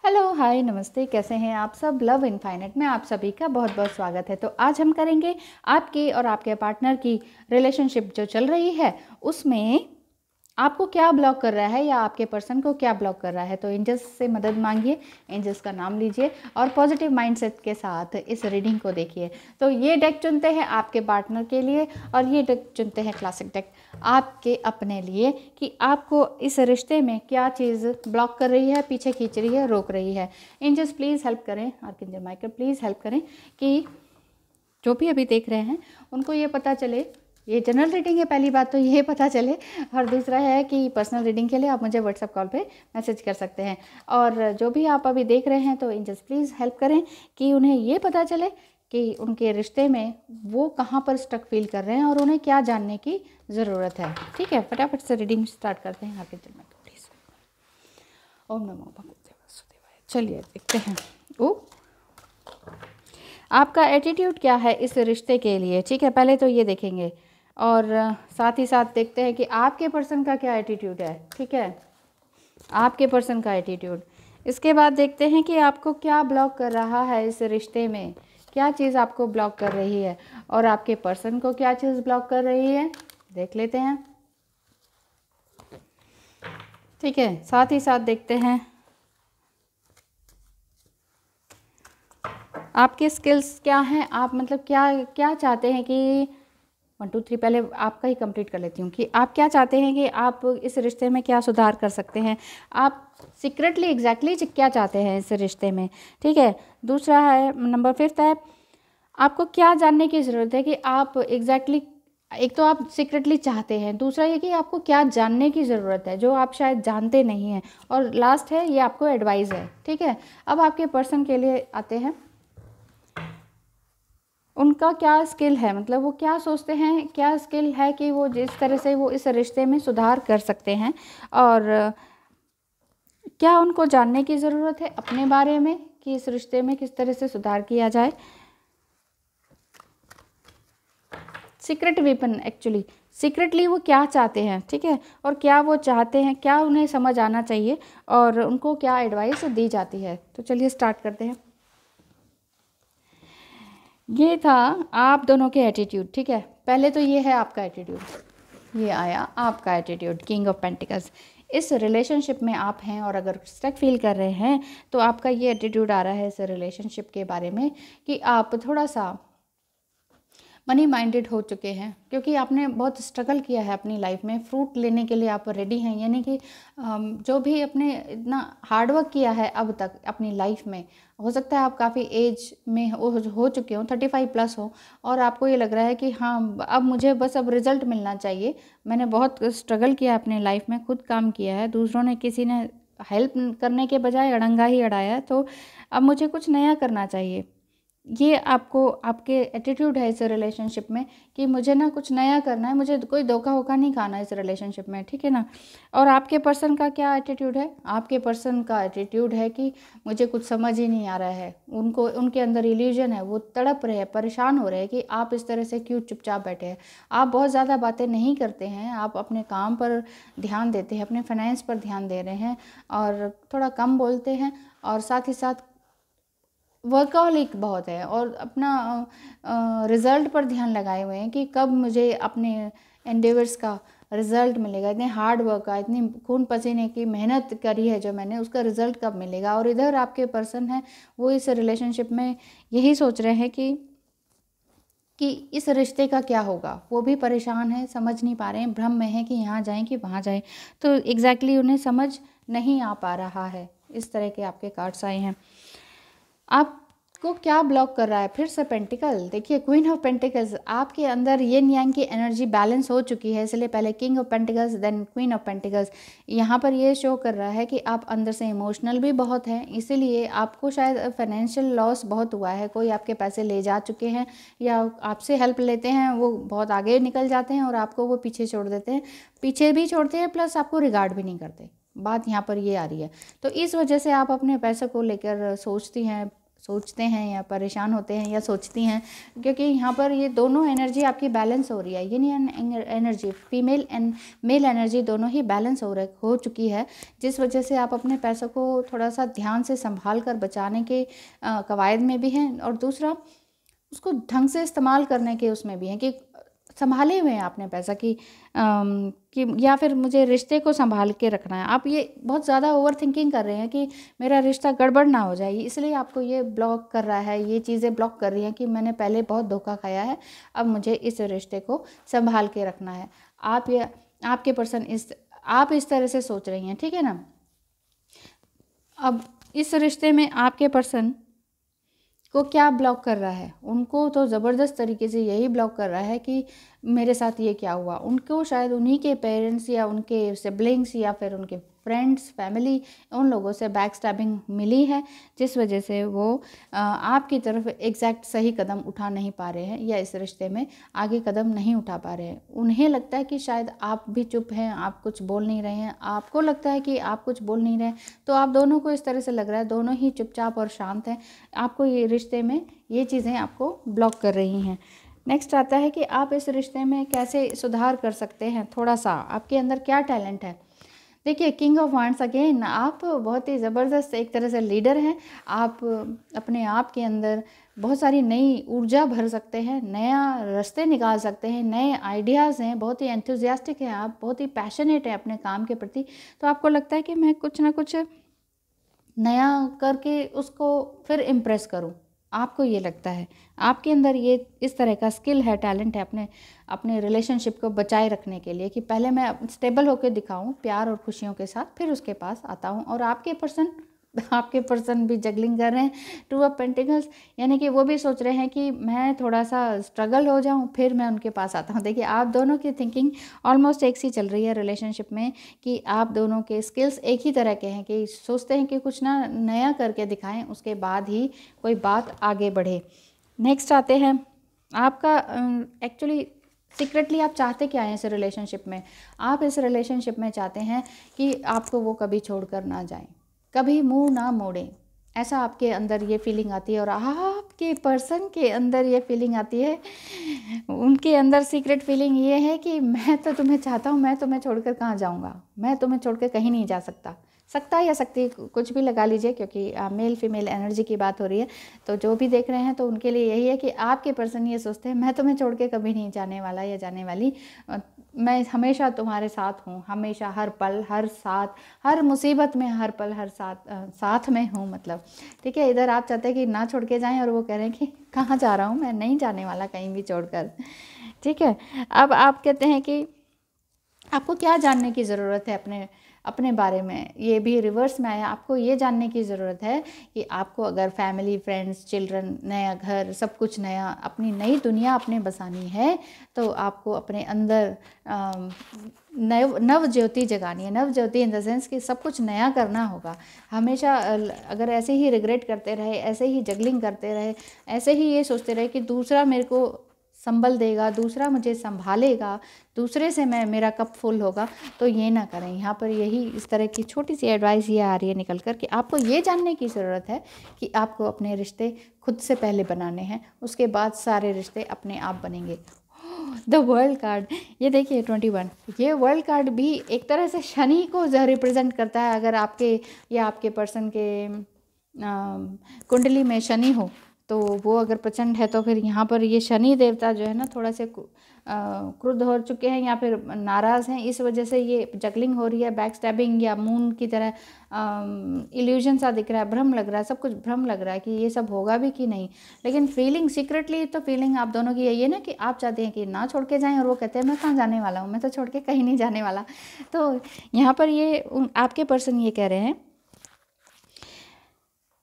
Hello, हाय, नमस्ते। कैसे हैं आप सब? लव इनफाइनाइट में आप सभी का बहुत बहुत स्वागत है। तो आज हम करेंगे आपकी और आपके पार्टनर की रिलेशनशिप जो चल रही है उसमें आपको क्या ब्लॉक कर रहा है या आपके पर्सन को क्या ब्लॉक कर रहा है। तो एंजल्स से मदद मांगिए, एंजल्स का नाम लीजिए और पॉजिटिव माइंडसेट के साथ इस रीडिंग को देखिए। तो ये डेक चुनते हैं आपके पार्टनर के लिए और ये डेक चुनते हैं क्लासिक डेक आपके अपने लिए कि आपको इस रिश्ते में क्या चीज़ ब्लॉक कर रही है, पीछे खींच रही है, रोक रही है। एंजल्स प्लीज़ हेल्प करें, आर्कएंजल माइकल प्लीज़ हेल्प करें कि जो भी अभी देख रहे हैं उनको ये पता चले। ये जनरल रीडिंग है, पहली बात तो ये पता चले, और दूसरा है कि पर्सनल रीडिंग के लिए आप मुझे व्हाट्सएप कॉल पे मैसेज कर सकते हैं। और जो भी आप अभी देख रहे हैं तो एंजल्स प्लीज़ हेल्प करें कि उन्हें ये पता चले कि उनके रिश्ते में वो कहाँ पर स्टक फील कर रहे हैं और उन्हें क्या जानने की ज़रूरत है। ठीक है, फटाफट से रीडिंग स्टार्ट करते हैं। Archangel Michael please. ओम नमो भगवते वासुदेवाय। चलिए देखते हैं। ओ आपका एटीट्यूड क्या है इस रिश्ते के लिए। ठीक है, पहले तो ये देखेंगे और साथ ही साथ देखते हैं कि आपके पर्सन का क्या एटीट्यूड है। ठीक है, आपके पर्सन का एटीट्यूड। इसके बाद देखते हैं कि आपको क्या ब्लॉक कर रहा है इस रिश्ते में, क्या चीज़ आपको ब्लॉक कर रही है और आपके पर्सन को क्या चीज़ ब्लॉक कर रही है, देख लेते हैं। ठीक है, साथ ही साथ देखते हैं आपके स्किल्स क्या हैं, आप मतलब क्या क्या चाहते हैं कि 1 2 3 पहले आपका ही कंप्लीट कर लेती हूँ कि आप क्या चाहते हैं कि आप इस रिश्ते में क्या सुधार कर सकते हैं, आप सीक्रेटली एग्जैक्टली क्या चाहते हैं इस रिश्ते में। ठीक है, दूसरा है नंबर 5 है आपको क्या जानने की ज़रूरत है कि आप एग्जैक्टली एक तो आप सीक्रेटली चाहते हैं, दूसरा ये कि आपको क्या जानने की ज़रूरत है जो आप शायद जानते नहीं हैं, और लास्ट है ये आपको एडवाइस है। ठीक है, अब आपके पर्सन के लिए आते हैं। उनका क्या स्किल है, मतलब वो क्या सोचते हैं, क्या स्किल है कि वो जिस तरह से वो इस रिश्ते में सुधार कर सकते हैं, और क्या उनको जानने की ज़रूरत है अपने बारे में कि इस रिश्ते में किस तरह से सुधार किया जाए। सीक्रेट वेपन, एक्चुअली सीक्रेटली वो क्या चाहते हैं। ठीक है, और क्या वो चाहते हैं, क्या उन्हें समझ आना चाहिए और उनको क्या एडवाइस दी जाती है। तो चलिए स्टार्ट करते हैं। ये था आप दोनों के एटीट्यूड। ठीक है, पहले तो ये है आपका एटीट्यूड, ये आया आपका एटीट्यूड, किंग ऑफ पेंटिकल्स। इस रिलेशनशिप में आप हैं और अगर स्टक फील कर रहे हैं तो आपका ये एटीट्यूड आ रहा है इस रिलेशनशिप के बारे में कि आप थोड़ा सा मनी माइंडेड हो चुके हैं, क्योंकि आपने बहुत स्ट्रगल किया है अपनी लाइफ में। फ्रूट लेने के लिए आप रेडी हैं, यानी कि जो भी अपने इतना हार्डवर्क किया है अब तक अपनी लाइफ में, हो सकता है आप काफ़ी एज में हो चुके हो, 35 प्लस हो, और आपको ये लग रहा है कि हाँ अब मुझे बस अब रिजल्ट मिलना चाहिए। मैंने बहुत स्ट्रगल किया अपनी लाइफ में, खुद काम किया है, दूसरों ने किसी ने हेल्प करने के बजाय अड़ंगा ही अड़ाया है, तो अब मुझे कुछ नया करना चाहिए। ये आपको आपके एटीट्यूड है इस रिलेशनशिप में कि मुझे ना कुछ नया करना है, मुझे कोई धोखा वोखा नहीं खाना इस रिलेशनशिप में। ठीक है ना। और आपके पर्सन का क्या एटीट्यूड है, आपके पर्सन का एटीट्यूड है कि मुझे कुछ समझ ही नहीं आ रहा है, उनको उनके अंदर इल्यूजन है, वो तड़प रहे हैं, परेशान हो रहे हैं कि आप इस तरह से क्यों चुपचाप बैठे हैं। आप बहुत ज़्यादा बातें नहीं करते हैं, आप अपने काम पर ध्यान देते हैं, अपने फाइनेंस पर ध्यान दे रहे हैं और थोड़ा कम बोलते हैं, और साथ ही साथ वर्कaholic बहुत है और अपना रिज़ल्ट पर ध्यान लगाए हुए हैं कि कब मुझे अपने एंडेवर्स का रिज़ल्ट मिलेगा, इतने हार्ड वर्क का, इतनी खून पसीने की मेहनत करी है जो मैंने, उसका रिज़ल्ट कब मिलेगा। और इधर आपके पर्सन है वो इस रिलेशनशिप में यही सोच रहे हैं कि इस रिश्ते का क्या होगा। वो भी परेशान है, समझ नहीं पा रहे हैं, भ्रम में है कि यहाँ जाएं कि वहाँ जाएं, तो एग्जैक्टली उन्हें समझ नहीं आ पा रहा है। इस तरह के आपके कार्ड्स आए हैं। आपको क्या ब्लॉक कर रहा है, फिर से पेंटिकल देखिए, क्वीन ऑफ पेंटिकल्स। आपके अंदर येन यांग की एनर्जी बैलेंस हो चुकी है, इसलिए पहले king of pentacles then queen of pentacles. यहाँ पर ये शो कर रहा है कि आप अंदर से इमोशनल भी बहुत हैं, इसीलिए आपको शायद फाइनेंशियल लॉस बहुत हुआ है, कोई आपके पैसे ले जा चुके हैं या आपसे हेल्प लेते हैं, वो बहुत आगे निकल जाते हैं और आपको वो पीछे छोड़ देते हैं, पीछे भी छोड़ते हैं प्लस आपको रिगार्ड भी नहीं करते। बात यहाँ पर ये आ रही है। तो इस वजह से आप अपने पैसे को लेकर सोचती हैं, सोचते हैं या परेशान होते हैं या सोचती हैं, क्योंकि यहाँ पर ये दोनों एनर्जी आपकी बैलेंस हो रही है। yin energy, female and mail energy दोनों ही बैलेंस हो चुकी है, जिस वजह से आप अपने पैसों को थोड़ा सा ध्यान से संभाल कर बचाने के कवायद में भी हैं, और दूसरा उसको ढंग से इस्तेमाल करने के उसमें भी हैं कि संभाले हुए हैं आपने पैसा कि या फिर मुझे रिश्ते को संभाल के रखना है। आप ये बहुत ज़्यादा ओवर थिंकिंग कर रहे हैं कि मेरा रिश्ता गड़बड़ ना हो जाए, इसलिए आपको ये ब्लॉक कर रहा है, ये चीज़ें ब्लॉक कर रही हैं कि मैंने पहले बहुत धोखा खाया है, अब मुझे इस रिश्ते को संभाल के रखना है। आपके पर्सन आप इस तरह से सोच रही हैं, ठीक है ना। अब इस रिश्ते में आपके पर्सन को क्या ब्लॉक कर रहा है? उनको तो ज़बरदस्त तरीके से यही ब्लॉक कर रहा है कि मेरे साथ ये क्या हुआ। उनको शायद उन्हीं के पेरेंट्स या उनके सिबलिंग्स या फिर उनके फ्रेंड्स, फैमिली, उन लोगों से बैक स्टैबिंग मिली है, जिस वजह से वो आपकी तरफ एग्जैक्ट सही कदम उठा नहीं पा रहे हैं या इस रिश्ते में आगे कदम नहीं उठा पा रहे हैं। उन्हें लगता है कि शायद आप भी चुप हैं, आप कुछ बोल नहीं रहे हैं, आपको लगता है कि आप कुछ बोल नहीं रहे, तो आप दोनों को इस तरह से लग रहा है दोनों ही चुपचाप और शांत हैं। आपको ये रिश्ते में ये चीज़ें आपको ब्लॉक कर रही हैं। नेक्स्ट आता है कि आप इस रिश्ते में कैसे सुधार कर सकते हैं। थोड़ा सा आपके अंदर क्या टैलेंट है। देखिए, किंग ऑफ वांड्स अगेन, आप बहुत ही ज़बरदस्त एक तरह से लीडर हैं। आप अपने आप के अंदर बहुत सारी नई ऊर्जा भर सकते हैं, नया रास्ते निकाल सकते हैं, नए आइडियाज़ हैं, बहुत ही एंथुजियास्टिक हैं आप, बहुत ही पैशनेट हैं अपने काम के प्रति। तो आपको लगता है कि मैं कुछ ना कुछ नया करके उसको फिर इम्प्रेस करूं, आपको ये लगता है। आपके अंदर ये इस तरह का स्किल है, टैलेंट है अपने रिलेशनशिप को बचाए रखने के लिए कि पहले मैं स्टेबल होकर दिखाऊं प्यार और खुशियों के साथ, फिर उसके पास आता हूं। और आपके पर्सन भी जगलिंग कर रहे हैं 2 ऑफ पेंटिकल्स, यानी कि वो भी सोच रहे हैं कि मैं थोड़ा सा स्ट्रगल हो जाऊं फिर मैं उनके पास आता हूं। देखिए, आप दोनों की थिंकिंग ऑलमोस्ट एक सी चल रही है रिलेशनशिप में कि आप दोनों के स्किल्स एक ही तरह के हैं कि सोचते हैं कि कुछ ना नया करके दिखाएं, उसके बाद ही कोई बात आगे बढ़े। नेक्स्ट आते हैं आपका एक्चुअली सीक्रेटली आप चाहते क्या हैं इस रिलेशनशिप में। आप इस रिलेशनशिप में चाहते हैं कि आपको वो कभी छोड़कर ना जाए, कभी मुंह ना मोड़ें, ऐसा आपके अंदर ये फीलिंग आती है। और आपके पर्सन के अंदर ये फीलिंग आती है, उनके अंदर सीक्रेट फीलिंग ये है कि मैं तो तुम्हें चाहता हूँ, मैं तुम्हें छोड़कर कहाँ जाऊँगा, मैं तुम्हें छोड़कर कहीं नहीं जा सकता या सकती, कुछ भी लगा लीजिए, क्योंकि मेल फीमेल एनर्जी की बात हो रही है। तो जो भी देख रहे हैं तो उनके लिए यही है कि आपके पर्सन ये सोचते हैं मैं तुम्हें छोड़ के कभी नहीं जाने वाला या जाने वाली, मैं हमेशा तुम्हारे साथ हूँ, हमेशा हर पल हर साथ, हर मुसीबत में हर पल हर साथ में हूँ, मतलब ठीक है। इधर आप चाहते हैं कि ना छोड़ के जाएं और वो कह रहे हैं कि कहाँ जा रहा हूँ, मैं नहीं जाने वाला कहीं भी छोड़कर, ठीक है। अब आप कहते हैं कि आपको क्या जानने की ज़रूरत है अपने बारे में, ये भी रिवर्स में आया। आपको ये जानने की ज़रूरत है कि आपको अगर फैमिली, फ्रेंड्स, चिल्ड्रन, नया घर, सब कुछ नया, अपनी नई दुनिया अपने बसानी है, तो आपको अपने अंदर नव ज्योति जगानी है। नव ज्योति इन द सेंस कि सब कुछ नया करना होगा। हमेशा अगर ऐसे ही रिग्रेट करते रहे, ऐसे ही जगलिंग करते रहे, ऐसे ही ये सोचते रहे कि दूसरा मेरे को संभल देगा, दूसरा मुझे संभालेगा, दूसरे से मेरा कप फुल होगा, तो ये ना करें। यहाँ पर यही इस तरह की छोटी सी एडवाइस ये आ रही है निकल कर कि आपको ये जानने की ज़रूरत है कि आपको अपने रिश्ते खुद से पहले बनाने हैं, उसके बाद सारे रिश्ते अपने आप बनेंगे। द वर्ल्ड कार्ड, ये देखिए 21, ये वर्ल्ड कार्ड भी एक तरह से शनि को रिप्रेजेंट करता है। अगर आपके या आपके पर्सन के कुंडली में शनि हो तो वो अगर प्रचंड है, तो फिर यहाँ पर ये शनि देवता जो है ना थोड़ा से क्रुद्ध हो चुके हैं या फिर नाराज़ हैं, इस वजह से ये जगलिंग हो रही है, बैक स्टैबिंग या मून की तरह इल्यूजन सा दिख रहा है, भ्रम लग रहा है, सब कुछ भ्रम लग रहा है कि ये सब होगा भी कि नहीं। लेकिन फीलिंग सीक्रेटली तो फीलिंग आप दोनों की यही है ना कि आप चाहते हैं कि ना छोड़ के जाएं, और वो कहते हैं मैं कहाँ जाने वाला हूँ, मैं तो छोड़ के कहीं नहीं जाने वाला। तो यहाँ पर ये आपके पर्सन ये कह रहे हैं,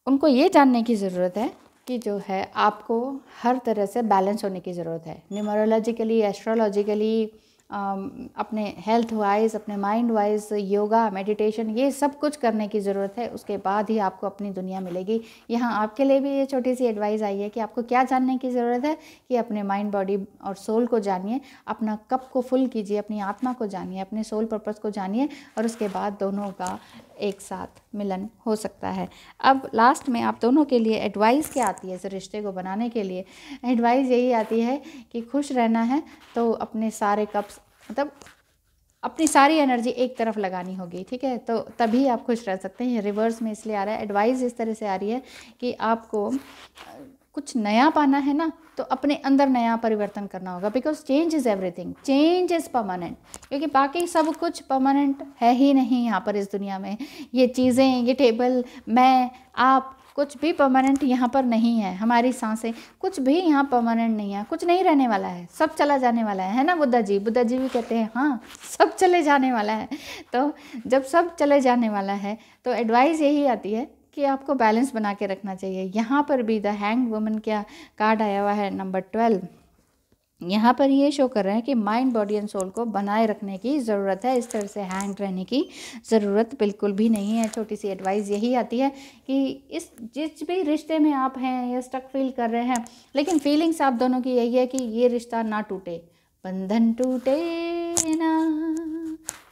उनको ये जानने की ज़रूरत है कि जो है आपको हर तरह से बैलेंस होने की ज़रूरत है, न्यूमरोलॉजिकली, एस्ट्रोलॉजिकली, अपने हेल्थ वाइज, अपने माइंड वाइज, योगा, मेडिटेशन, ये सब कुछ करने की ज़रूरत है। उसके बाद ही आपको अपनी दुनिया मिलेगी। यहाँ आपके लिए भी ये छोटी सी एडवाइस आई है कि आपको क्या जानने की ज़रूरत है कि अपने माइंड, बॉडी और सोल को जानिए, अपना कप को फुल कीजिए, अपनी आत्मा को जानिए, अपने सोल पर्पस को जानिए, और उसके बाद दोनों का एक साथ मिलन हो सकता है। अब लास्ट में आप दोनों के लिए एडवाइस क्या आती है इस रिश्ते को बनाने के लिए? एडवाइस यही आती है कि खुश रहना है तो अपने सारे कप्स मतलब अपनी सारी एनर्जी एक तरफ लगानी होगी, ठीक है, तो तभी आप खुश रह सकते हैं। ये रिवर्स में इसलिए आ रहा है, एडवाइस इस तरह से आ रही है कि आपको कुछ नया पाना है ना, तो अपने अंदर नया परिवर्तन करना होगा, because change is everything, change is permanent, क्योंकि बाकी सब कुछ परमानेंट है ही नहीं यहाँ पर इस दुनिया में। ये चीज़ें, ये टेबल, मैं, आप, कुछ भी परमानेंट यहाँ पर नहीं है। हमारी सांसें, कुछ भी यहाँ परमानेंट नहीं है, कुछ नहीं रहने वाला है, सब चला जाने वाला है ना। बुद्धा जी भी कहते हैं हाँ सब चले जाने वाला है। तो जब सब चले जाने वाला है तो एडवाइस यही आती है कि आपको बैलेंस बना के रखना चाहिए। यहाँ पर भी द हैंग्ड वुमन का कार्ड आया हुआ है नंबर 12। यहाँ पर ये शो कर रहे हैं कि माइंड, बॉडी एंड सोल को बनाए रखने की ज़रूरत है, इस तरह से हैंग रहने की ज़रूरत बिल्कुल भी नहीं है। छोटी सी एडवाइस यही आती है कि जिस भी रिश्ते में आप हैं या स्टक फील कर रहे हैं, लेकिन फीलिंग्स आप दोनों की यही है कि ये रिश्ता ना टूटे, बंधन टूटे ना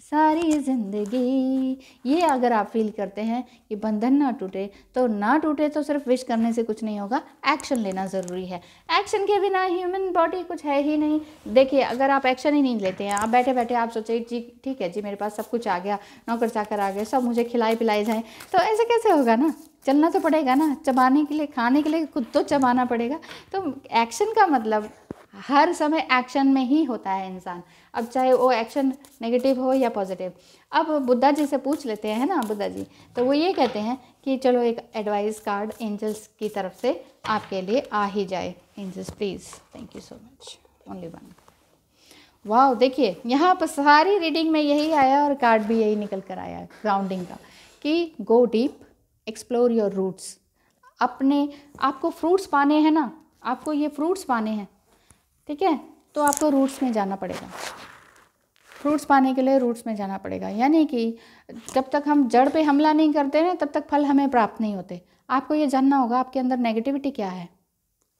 सारी ज़िंदगी। ये अगर आप फील करते हैं कि बंधन ना टूटे तो सिर्फ विश करने से कुछ नहीं होगा, एक्शन लेना ज़रूरी है। एक्शन के बिना ह्यूमन बॉडी कुछ है ही नहीं। देखिए, अगर आप एक्शन ही नहीं लेते हैं, आप बैठे बैठे आप सोचे जी ठीक है जी मेरे पास सब कुछ आ गया, नौकर चाकर आ गए, सब मुझे खिलाए पिलाए जाए, तो ऐसे कैसे होगा ना। चलना तो पड़ेगा ना, चबाने के लिए, खाने के लिए खुद तो चबाना पड़ेगा। तो एक्शन का मतलब हर समय एक्शन में ही होता है इंसान, अब चाहे वो एक्शन नेगेटिव हो या पॉजिटिव। अब बुद्धा जी से पूछ लेते हैं ना बुद्धा जी, तो वो ये कहते हैं कि चलो एक एडवाइस कार्ड एंजल्स की तरफ से आपके लिए आ ही जाए। Angels please, thank you so much, only one. वाह, देखिए यहाँ पर सारी रीडिंग में यही आया और कार्ड भी यही निकल कर आया ग्राउंडिंग का, कि go deep, explore your roots. अपने आपको फ्रूट्स पाने हैं ना, आपको ये फ्रूट्स पाने हैं, ठीक है, तो आपको रूट्स में जाना पड़ेगा। फ्रूट्स पाने के लिए रूट्स में जाना पड़ेगा, यानी कि जब तक हम जड़ पे हमला नहीं करते हैं तब तक फल हमें प्राप्त नहीं होते। आपको ये जानना होगा आपके अंदर नेगेटिविटी क्या है,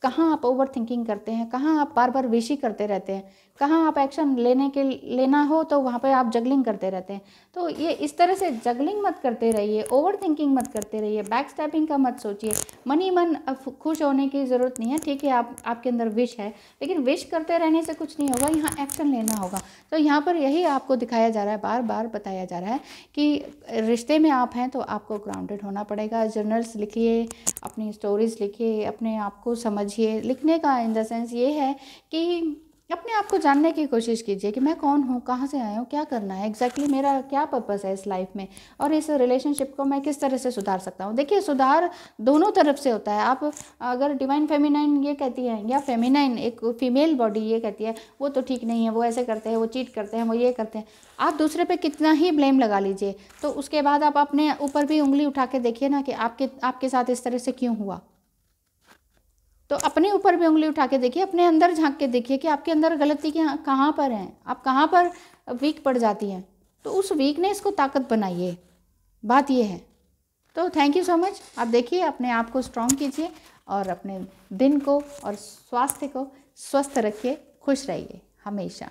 कहाँ आप ओवर थिंकिंग करते हैं, कहाँ आप बार बार विश ही करते रहते हैं, कहाँ आप एक्शन लेना हो तो वहाँ पे आप जगलिंग करते रहते हैं। तो ये इस तरह से जगलिंग मत करते रहिए, ओवर थिंकिंग मत करते रहिए, बैक स्टैपिंग का मत सोचिए। मन खुश होने की ज़रूरत नहीं है, ठीक है, आपके अंदर विश है, लेकिन विश करते रहने से कुछ नहीं होगा, यहाँ एक्शन लेना होगा। तो यहाँ पर यही आपको दिखाया जा रहा है, बार बार बताया जा रहा है कि रिश्ते में आप हैं तो आपको ग्राउंडेड होना पड़ेगा। जर्नल्स लिखिए, अपनी स्टोरीज़ लिखिए, अपने आप को समझिए। लिखने का इन द सेंस ये है कि अपने आप को जानने की कोशिश कीजिए कि मैं कौन हूँ, कहाँ से आया हूँ, क्या करना है, एग्जैक्टली मेरा क्या पर्पस है इस लाइफ में, और इस रिलेशनशिप को मैं किस तरह से सुधार सकता हूँ। देखिए, सुधार दोनों तरफ से होता है। आप अगर डिवाइन फेमिनाइन ये कहती हैं, या फेमिनाइन एक फीमेल बॉडी ये कहती है वो तो ठीक नहीं है, वो ऐसे करते हैं, वो चीट करते हैं, वो ये करते हैं, आप दूसरे पे कितना ही ब्लेम लगा लीजिए, तो उसके बाद आप अपने ऊपर भी उंगली उठा के देखिए ना कि आपके साथ इस तरह से क्यों हुआ। तो अपने ऊपर भी उंगली उठा के देखिए, अपने अंदर झांक के देखिए कि आपके अंदर गलती कहाँ पर है, आप कहाँ पर वीक पड़ जाती हैं, तो उस वीकनेस को ताकत बनाइए, बात ये है। तो थैंक यू सो मच। आप देखिए, अपने आप को स्ट्रॉन्ग कीजिए और अपने दिन को और स्वास्थ्य को स्वस्थ रखिए, खुश रहिए हमेशा।